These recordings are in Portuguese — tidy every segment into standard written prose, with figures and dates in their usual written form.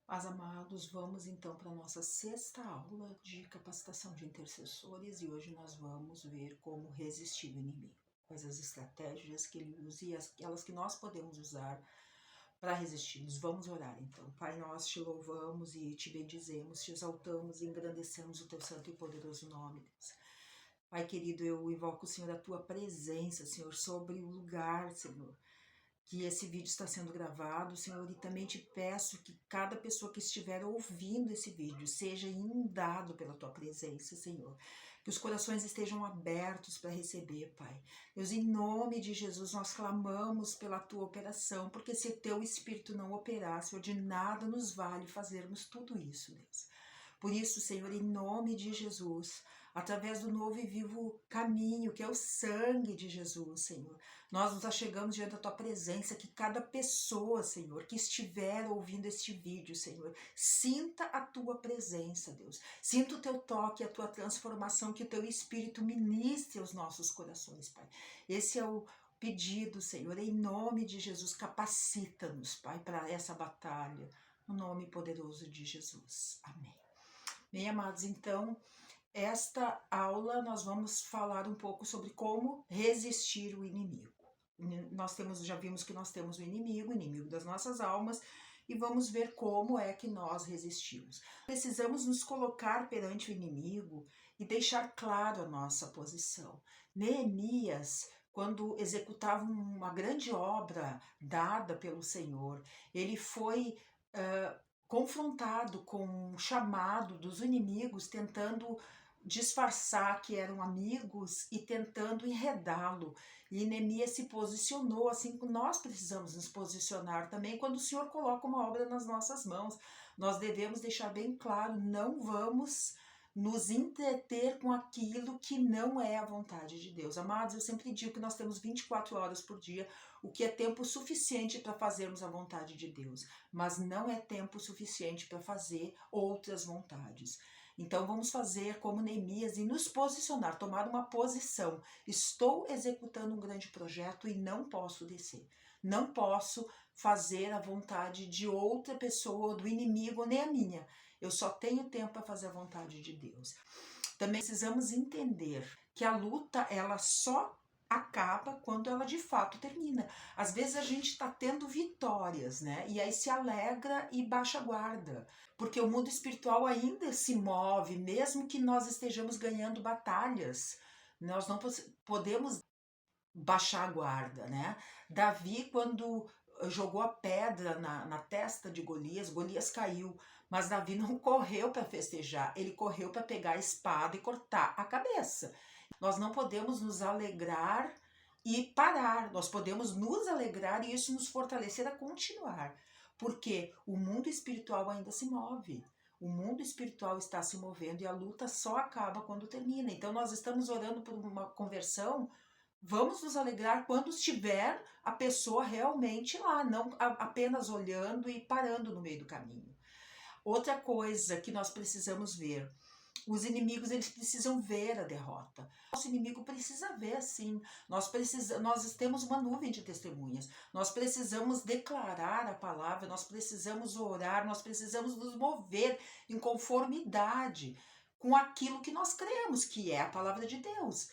Paz, amados, vamos então para a nossa sexta aula de capacitação de intercessores e hoje nós vamos ver como resistir o inimigo, quais as estratégias que ele usa e aquelas que nós podemos usar para resistir-los. Vamos orar então. Pai, nós te louvamos e te bendizemos, te exaltamos e engrandecemos o teu santo e poderoso nome, Deus. Pai querido, eu invoco, Senhor, a tua presença, Senhor, sobre o lugar, Senhor, que esse vídeo está sendo gravado, Senhor, e também te peço que cada pessoa que estiver ouvindo esse vídeo seja inundado pela tua presença, Senhor. Que os corações estejam abertos para receber, Pai. Deus, em nome de Jesus, nós clamamos pela tua operação, porque se teu Espírito não operar, Senhor, de nada nos vale fazermos tudo isso, Deus. Por isso, Senhor, em nome de Jesus, através do novo e vivo caminho, que é o sangue de Jesus, Senhor, nós nos achegamos diante da tua presença, que cada pessoa, Senhor, que estiver ouvindo este vídeo, Senhor, sinta a tua presença, Deus. Sinta o teu toque, a tua transformação, que o teu Espírito ministre aos nossos corações, Pai. Esse é o pedido, Senhor, em nome de Jesus, capacita-nos, Pai, para essa batalha, no nome poderoso de Jesus. Amém. Bem, amados, então, esta aula nós vamos falar um pouco sobre como resistir o inimigo. Já vimos que nós temos o inimigo das nossas almas, e vamos ver como é que nós resistimos. Precisamos nos colocar perante o inimigo e deixar claro a nossa posição. Neemias, quando executava uma grande obra dada pelo Senhor, ele foi confrontado com um chamado dos inimigos, tentando disfarçar que eram amigos e tentando enredá-lo. E Neemias se posicionou, assim como nós precisamos nos posicionar também quando o Senhor coloca uma obra nas nossas mãos. Nós devemos deixar bem claro, não vamos nos entreter com aquilo que não é a vontade de Deus. Amados, eu sempre digo que nós temos 24 horas por dia, o que é tempo suficiente para fazermos a vontade de Deus, mas não é tempo suficiente para fazer outras vontades. Então vamos fazer como Neemias e nos posicionar, tomar uma posição. Estou executando um grande projeto e não posso descer. Não posso fazer a vontade de outra pessoa, do inimigo, nem a minha. Eu só tenho tempo para fazer a vontade de Deus. Também precisamos entender que a luta, ela só acaba quando ela de fato termina. Às vezes a gente está tendo vitórias, né? E aí se alegra e baixa a guarda, porque o mundo espiritual ainda se move, mesmo que nós estejamos ganhando batalhas. Nós não podemos baixar a guarda, né? Davi, quando jogou a pedra na testa de Golias, Golias caiu, mas Davi não correu para festejar, ele correu para pegar a espada e cortar a cabeça. Nós não podemos nos alegrar e parar, nós podemos nos alegrar e isso nos fortalecer a continuar, porque o mundo espiritual ainda se move. O mundo espiritual está se movendo e a luta só acaba quando termina. Então nós estamos orando por uma conversão. Vamos nos alegrar quando estiver a pessoa realmente lá, não apenas olhando e parando no meio do caminho. Outra coisa que nós precisamos ver, os inimigos, eles precisam ver a derrota. Nosso inimigo precisa ver, sim. Nós temos uma nuvem de testemunhas. Nós precisamos declarar a palavra, nós precisamos orar, nós precisamos nos mover em conformidade com aquilo que nós cremos, que é a palavra de Deus.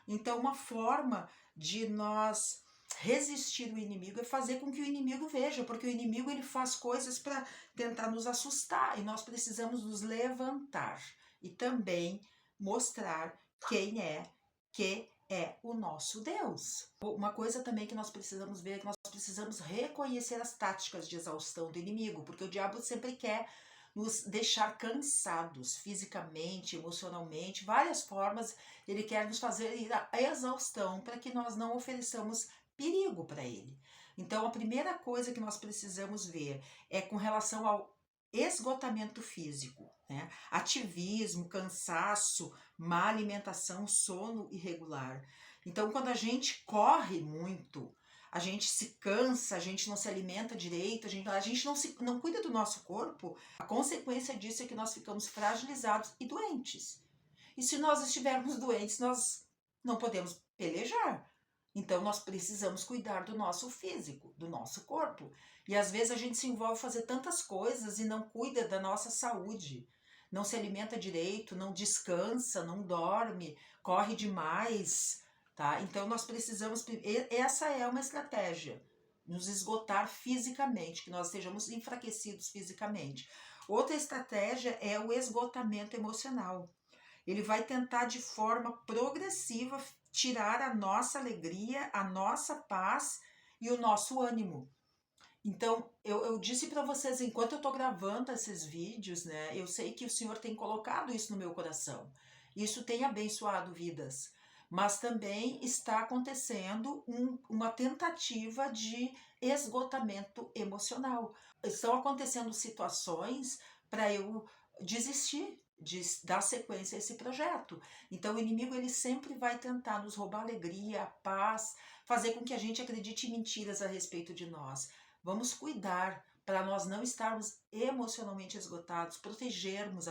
Então, uma forma de nós resistir o inimigo é fazer com que o inimigo veja, porque o inimigo ele faz coisas para tentar nos assustar e nós precisamos nos levantar e também mostrar quem é que é o nosso Deus. Uma coisa também que nós precisamos ver é que nós precisamos reconhecer as táticas de exaustão do inimigo, porque o diabo sempre quer nos deixar cansados fisicamente, emocionalmente, várias formas ele quer nos fazer ir à exaustão para que nós não ofereçamos perigo para ele. Então a primeira coisa que nós precisamos ver é com relação ao esgotamento físico, né? Ativismo, cansaço, má alimentação, sono irregular. Então quando a gente corre muito, a gente se cansa, a gente não se alimenta direito, a gente não cuida do nosso corpo, a consequência disso é que nós ficamos fragilizados e doentes. E se nós estivermos doentes, nós não podemos pelejar, Então nós precisamos cuidar do nosso físico, do nosso corpo. E às vezes a gente se envolve a fazer tantas coisas e não cuida da nossa saúde. Não se alimenta direito, não descansa, não dorme, corre demais, tá? Então nós precisamos, essa é uma estratégia, nos esgotar fisicamente, que nós estejamos enfraquecidos fisicamente. Outra estratégia é o esgotamento emocional. Ele vai tentar de forma progressiva tirar a nossa alegria, a nossa paz e o nosso ânimo. Então, eu disse para vocês, enquanto eu estou gravando esses vídeos, né, eu sei que o Senhor tem colocado isso no meu coração. Isso tem abençoado vidas. Mas também está acontecendo uma tentativa de esgotamento emocional. Estão acontecendo situações para eu desistir de dar sequência a esse projeto. Então o inimigo ele sempre vai tentar nos roubar a alegria, a paz, fazer com que a gente acredite em mentiras a respeito de nós. Vamos cuidar para nós não estarmos emocionalmente esgotados, protegermos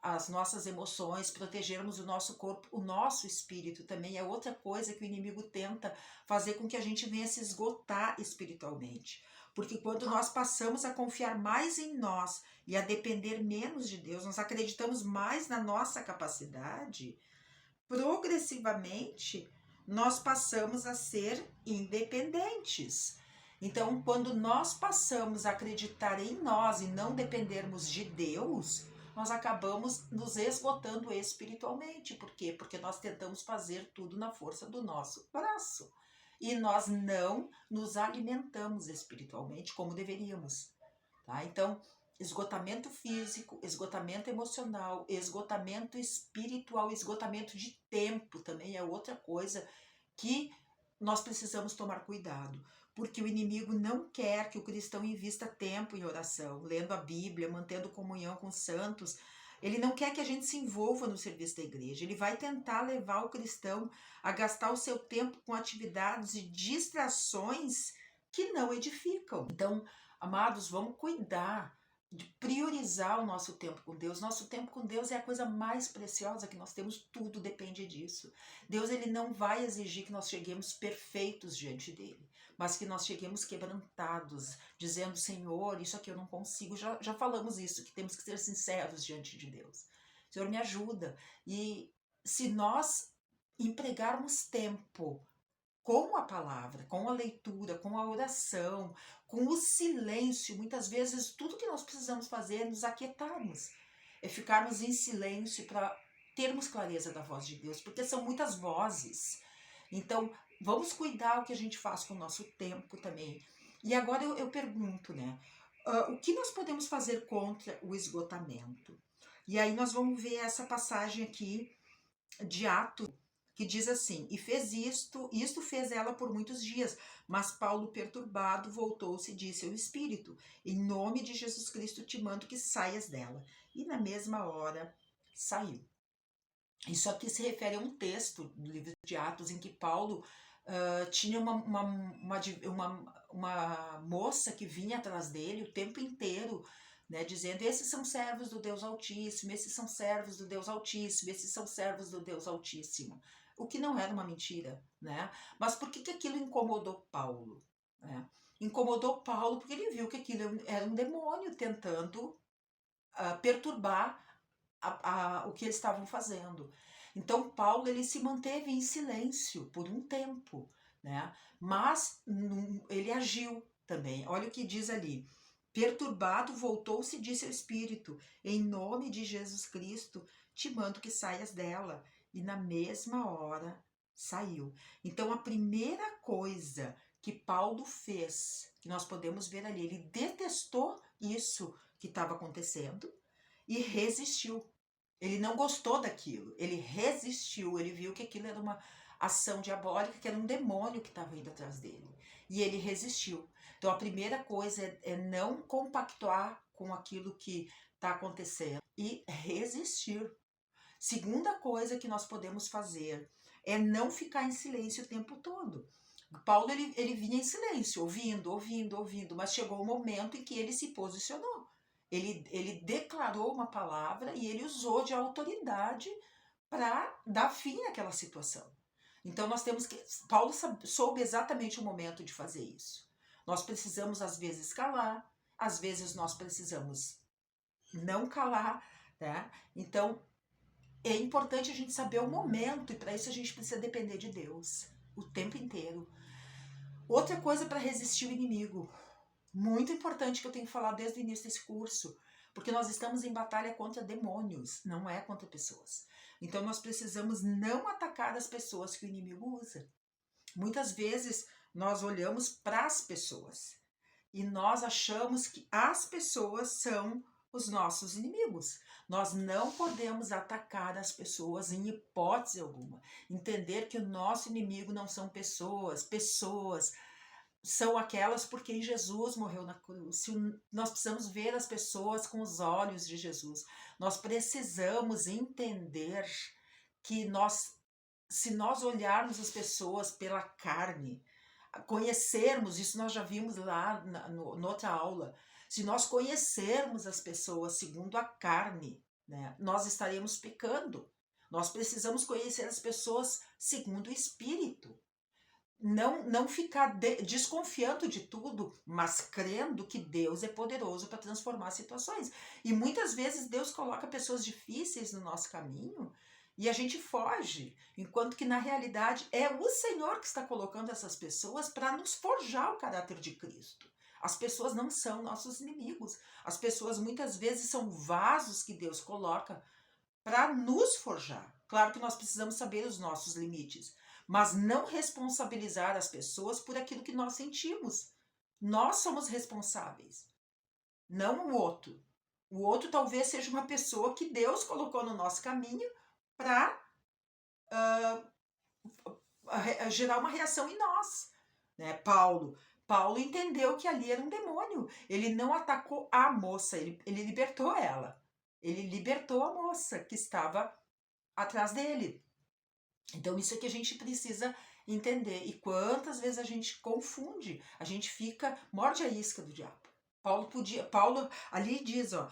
as nossas emoções, protegermos o nosso corpo, o nosso espírito também é outra coisa que o inimigo tenta fazer com que a gente venha se esgotar espiritualmente. Porque quando nós passamos a confiar mais em nós e a depender menos de Deus, nós acreditamos mais na nossa capacidade, progressivamente nós passamos a ser independentes. Então, quando nós passamos a acreditar em nós e não dependermos de Deus, nós acabamos nos esgotando espiritualmente. Por quê? Porque nós tentamos fazer tudo na força do nosso braço. E nós não nos alimentamos espiritualmente como deveríamos. Tá? Então, esgotamento físico, esgotamento emocional, esgotamento espiritual, esgotamento de tempo também é outra coisa que nós precisamos tomar cuidado, porque o inimigo não quer que o cristão invista tempo em oração, lendo a Bíblia, mantendo comunhão com os santos. Ele não quer que a gente se envolva no serviço da igreja. Ele vai tentar levar o cristão a gastar o seu tempo com atividades e distrações que não edificam. Então, amados, vamos cuidar de priorizar o nosso tempo com Deus. Nosso tempo com Deus é a coisa mais preciosa que nós temos, tudo depende disso. Deus ele não vai exigir que nós cheguemos perfeitos diante dele, mas que nós cheguemos quebrantados, dizendo, Senhor, isso aqui eu não consigo. Já falamos isso, que temos que ser sinceros diante de Deus. Senhor, me ajuda. E se nós empregarmos tempo com a palavra, com a leitura, com a oração, com o silêncio, muitas vezes tudo que nós precisamos fazer é nos aquietarmos, é ficarmos em silêncio para termos clareza da voz de Deus, porque são muitas vozes. Então, vamos cuidar o que a gente faz com o nosso tempo também. E agora eu pergunto, né? O que nós podemos fazer contra o esgotamento? E aí nós vamos ver essa passagem aqui de Atos, que diz assim, e fez isto fez ela por muitos dias, mas Paulo perturbado voltou-se e disse ao Espírito, em nome de Jesus Cristo te mando que saias dela. E na mesma hora saiu. Isso aqui se refere a um texto do livro de Atos em que Paulo tinha uma moça que vinha atrás dele o tempo inteiro, né, dizendo, esses são servos do Deus Altíssimo, esses são servos do Deus Altíssimo, esses são servos do Deus Altíssimo. O que não era uma mentira, né? Mas por que aquilo incomodou Paulo? Né? Incomodou Paulo porque ele viu que aquilo era um demônio tentando perturbar o que eles estavam fazendo. Então Paulo ele se manteve em silêncio por um tempo, né? Mas ele agiu também. Olha o que diz ali. Perturbado, voltou-se e disse ao Espírito, em nome de Jesus Cristo, te mando que saias dela. E na mesma hora saiu. Então a primeira coisa que Paulo fez, que nós podemos ver ali, ele detestou isso que estava acontecendo e resistiu. Ele não gostou daquilo, ele resistiu, ele viu que aquilo era uma ação diabólica, que era um demônio que estava indo atrás dele. E ele resistiu. Então a primeira coisa é não compactuar com aquilo que está acontecendo e resistir. Segunda coisa que nós podemos fazer é não ficar em silêncio o tempo todo. Paulo ele vinha em silêncio, ouvindo, mas chegou um momento em que ele se posicionou. Ele declarou uma palavra e ele usou de autoridade para dar fim àquela situação. Então nós temos que... Paulo soube exatamente o momento de fazer isso. Nós precisamos, às vezes, calar, às vezes nós precisamos não calar, né? Então é importante a gente saber o momento, e para isso a gente precisa depender de Deus o tempo inteiro. Outra coisa para resistir o inimigo, muito importante, que eu tenho que falar desde o início desse curso, porque nós estamos em batalha contra demônios, não é contra pessoas. Então nós precisamos não atacar as pessoas que o inimigo usa. Muitas vezes nós olhamos para as pessoas e nós achamos que as pessoas são os nossos inimigos. Nós não podemos atacar as pessoas em hipótese alguma. Entender que o nosso inimigo não são pessoas. Pessoas são aquelas por quem Jesus morreu na cruz. Nós precisamos ver as pessoas com os olhos de Jesus. Nós precisamos entender que se nós olharmos as pessoas pela carne, conhecermos, isso nós já vimos lá noutra aula, se nós conhecermos as pessoas segundo a carne, né, nós estaremos pecando. Nós precisamos conhecer as pessoas segundo o Espírito. Não ficar desconfiando de tudo, mas crendo que Deus é poderoso para transformar situações. E muitas vezes Deus coloca pessoas difíceis no nosso caminho e a gente foge, enquanto que na realidade é o Senhor que está colocando essas pessoas para nos forjar o caráter de Cristo. As pessoas não são nossos inimigos. As pessoas muitas vezes são vasos que Deus coloca para nos forjar. Claro que nós precisamos saber os nossos limites, mas não responsabilizar as pessoas por aquilo que nós sentimos. Nós somos responsáveis, não o outro. O outro talvez seja uma pessoa que Deus colocou no nosso caminho para gerar uma reação em nós, né? Paulo entendeu que ali era um demônio. Ele não atacou a moça, ele libertou ela. Ele libertou a moça que estava atrás dele. Então isso é que a gente precisa entender. E quantas vezes a gente confunde, a gente morde a isca do diabo. Paulo ali diz, ó,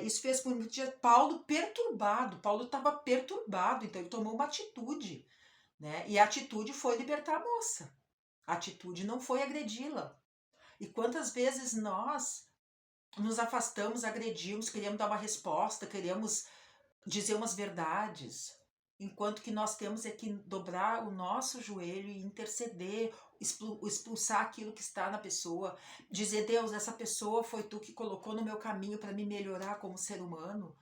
isso fez com que Paulo perturbado. Paulo estava perturbado, então ele tomou uma atitude, né? E a atitude foi libertar a moça. A atitude não foi agredi-la. E quantas vezes nós nos afastamos, agredimos, queremos dar uma resposta, queremos dizer umas verdades, enquanto que nós temos é que dobrar o nosso joelho e interceder, expulsar aquilo que está na pessoa, dizer: Deus, essa pessoa foi tu que colocou no meu caminho para me melhorar como ser humano.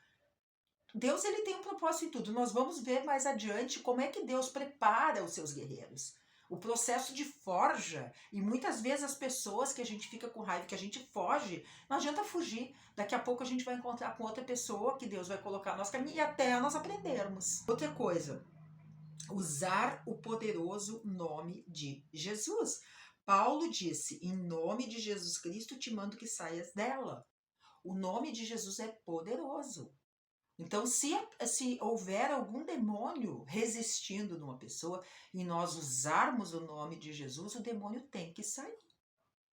Deus, ele tem um propósito em tudo. Nós vamos ver mais adiante como é que Deus prepara os seus guerreiros. O processo de forja, e muitas vezes as pessoas que a gente fica com raiva, que a gente foge, não adianta fugir. Daqui a pouco a gente vai encontrar com outra pessoa que Deus vai colocar no nosso caminho e até nós aprendermos. Outra coisa, usar o poderoso nome de Jesus. Paulo disse: em nome de Jesus Cristo te mando que saias dela. O nome de Jesus é poderoso. Então, se houver algum demônio resistindo numa pessoa e nós usarmos o nome de Jesus, o demônio tem que sair.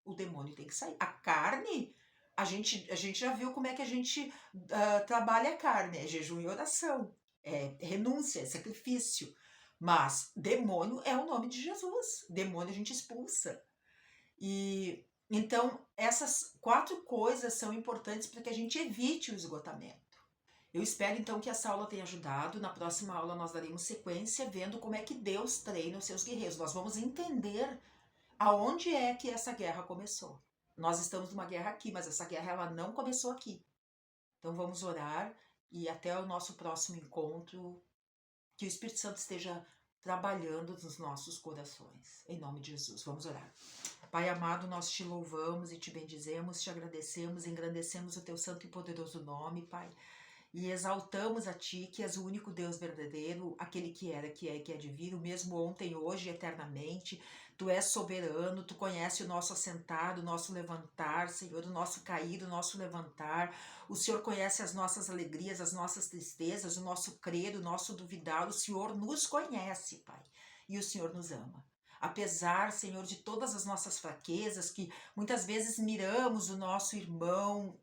O demônio tem que sair. A carne, a gente já viu como é que a gente trabalha a carne. É jejum e oração, é renúncia, é sacrifício. Mas demônio é o nome de Jesus. Demônio a gente expulsa. E então, essas 4 coisas são importantes para que a gente evite o esgotamento. Eu espero então que essa aula tenha ajudado. Na próxima aula nós daremos sequência vendo como é que Deus treina os seus guerreiros. Nós vamos entender aonde é que essa guerra começou. Nós estamos numa guerra aqui, mas essa guerra ela não começou aqui. Então vamos orar e até o nosso próximo encontro. Que o Espírito Santo esteja trabalhando nos nossos corações. Em nome de Jesus, vamos orar. Pai amado, nós te louvamos e te bendizemos, te agradecemos, engrandecemos o teu santo e poderoso nome, Pai. E exaltamos a Ti, que és o único Deus verdadeiro, aquele que era, que é e que há de vir, o mesmo ontem, hoje e eternamente. Tu és soberano, Tu conheces o nosso assentar, o nosso levantar, Senhor, o nosso cair, o nosso levantar. O Senhor conhece as nossas alegrias, as nossas tristezas, o nosso crer, o nosso duvidar. O Senhor nos conhece, Pai, e o Senhor nos ama. Apesar, Senhor, de todas as nossas fraquezas, que muitas vezes miramos o nosso irmão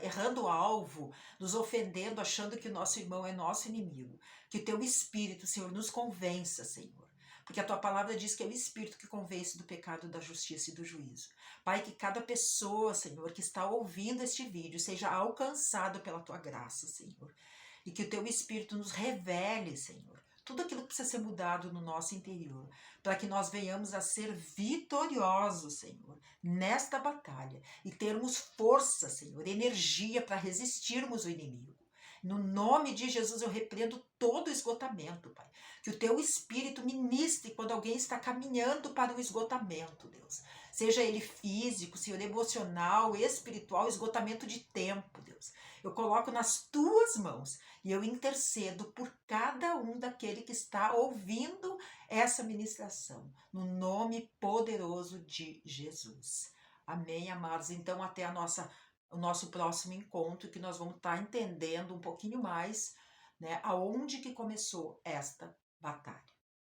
errando o alvo, nos ofendendo, achando que o nosso irmão é nosso inimigo. Que o teu Espírito, Senhor, nos convença, Senhor, porque a tua palavra diz que é o Espírito que convence do pecado, da justiça e do juízo. Pai, que cada pessoa, Senhor, que está ouvindo este vídeo seja alcançado pela tua graça, Senhor, e que o teu Espírito nos revele, Senhor, tudo aquilo que precisa ser mudado no nosso interior, para que nós venhamos a ser vitoriosos, Senhor, nesta batalha e termos força, Senhor, energia para resistirmos o inimigo. No nome de Jesus eu repreendo todo o esgotamento, Pai. Que o teu Espírito ministre quando alguém está caminhando para o esgotamento, Deus. Seja ele físico, seja ele emocional, espiritual, esgotamento de tempo, Deus. Eu coloco nas tuas mãos e eu intercedo por cada um daquele que está ouvindo essa ministração, no nome poderoso de Jesus. Amém, amados? Então, até o nosso próximo encontro, que nós vamos estar entendendo um pouquinho mais, né, aonde que começou esta batalha.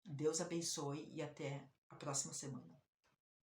Deus abençoe e até a próxima semana.